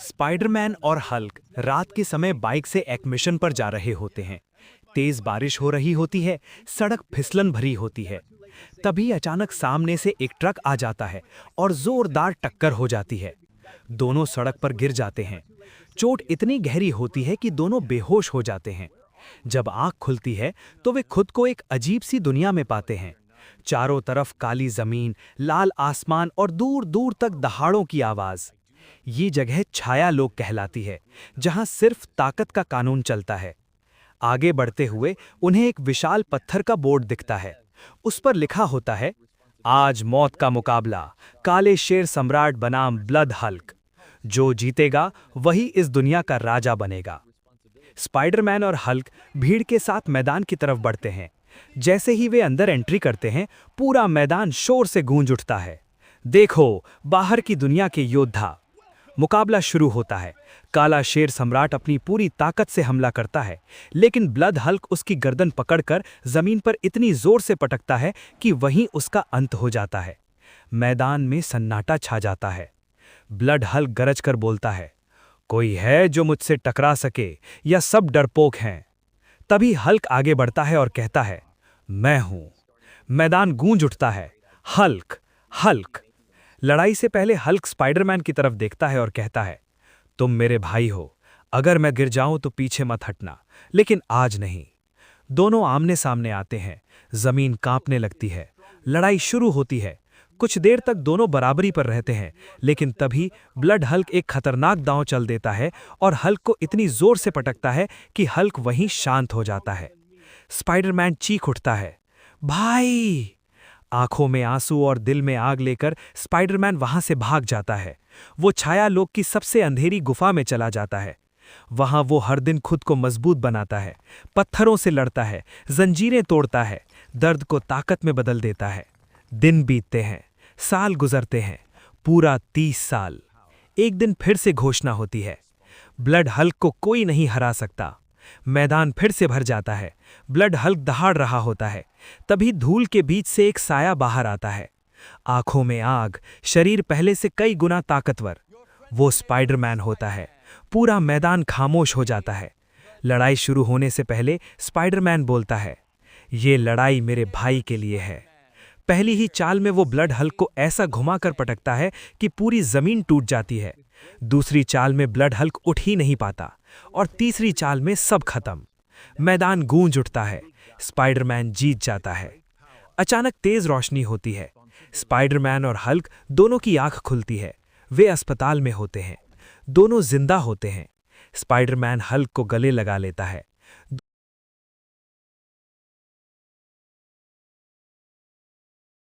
Spiderman और Hulk रात के समय बाइक से एक मिशन पर जा रहे होते हैं। तेज बारिश हो रही होती है, सड़क फिसलन भरी होती है। तभी अचानक सामने से एक ट्रक आ जाता है और जोरदार टक्कर हो जाती है। दोनों सड़क पर गिर जाते हैं। चोट इतनी गहरी होती है कि दोनों बेहोश हो जाते हैं। जब आंख खुलती है तो वे खुद को एक अजीब सी दुनिया में पाते हैं। चारों तरफ काली जमीन, लाल आसमान और दूर दूर तक दहाड़ों की आवाज। ये जगह छाया लोक कहलाती है, जहां सिर्फ ताकत का कानून चलता है। आगे बढ़ते हुए उन्हें एक विशाल पत्थर का बोर्ड दिखता है। उस पर लिखा होता है, आज मौत का मुकाबला, काले शेर सम्राट बनाम ब्लड हल्क। जो जीतेगा वही इस दुनिया का राजा बनेगा। स्पाइडरमैन और हल्क भीड़ के साथ मैदान की तरफ बढ़ते हैं। जैसे ही वे अंदर एंट्री करते हैं, पूरा मैदान शोर से गूंज उठता है। देखो, बाहर की दुनिया के योद्धा। मुकाबला शुरू होता है। काला शेर सम्राट अपनी पूरी ताकत से हमला करता है, लेकिन ब्लड हल्क उसकी गर्दन पकड़कर जमीन पर इतनी जोर से पटकता है कि वहीं उसका अंत हो जाता है। मैदान में सन्नाटा छा जाता है। ब्लड हल्क गरज कर बोलता है, कोई है जो मुझसे टकरा सके या सब डरपोक हैं? तभी हल्क आगे बढ़ता है और कहता है, मैं हूं। मैदान गूंज उठता है। Hulk, Hulk. लड़ाई से पहले हल्क स्पाइडरमैन की तरफ देखता है और कहता है, तुम मेरे भाई हो। अगर मैं गिर जाऊं तो पीछे मत हटना, लेकिन आज नहीं। दोनों आमने सामने आते हैं। जमीन कांपने लगती है। लड़ाई शुरू होती है। कुछ देर तक दोनों बराबरी पर रहते हैं, लेकिन तभी ब्लड हल्क एक खतरनाक दांव चल देता है और हल्क को इतनी जोर से पटकता है कि हल्क वहीं शांत हो जाता है। स्पाइडरमैन चीख उठता है, भाई! आंखों में आंसू और दिल में आग लेकर स्पाइडरमैन वहां से भाग जाता है। वो छाया लोक की सबसे अंधेरी गुफा में चला जाता है। वहां वो हर दिन खुद को मजबूत बनाता है, पत्थरों से लड़ता है, जंजीरें तोड़ता है, दर्द को ताकत में बदल देता है। दिन बीतते हैं, साल गुजरते हैं, पूरा 30 साल। एक दिन फिर से घोषणा होती है, ब्लड हल्क को कोई नहीं हरा सकता। मैदान फिर से भर जाता है। ब्लड हल्क दहाड़ रहा होता है। तभी धूल के बीच से एक साया बाहर आता है। आंखों में आग, शरीर पहले से कई गुना ताकतवर। वो स्पाइडरमैन होता है। पूरा मैदान खामोश हो जाता है। लड़ाई शुरू होने से पहले स्पाइडरमैन बोलता है, ये लड़ाई मेरे भाई के लिए है। पहली ही चाल में वो ब्लड हल्क को ऐसा घुमाकर पटकता है कि पूरी जमीन टूट जाती है। दूसरी चाल में ब्लड हल्क उठ ही नहीं पाता और तीसरी चाल में सब खत्म। मैदान गूंज उठता है। स्पाइडरमैन जीत जाता है। अचानक तेज रोशनी होती है। स्पाइडरमैन और हल्क दोनों की आंख खुलती है। वे अस्पताल में होते हैं। दोनों जिंदा होते हैं। स्पाइडरमैन हल्क को गले लगा लेता है।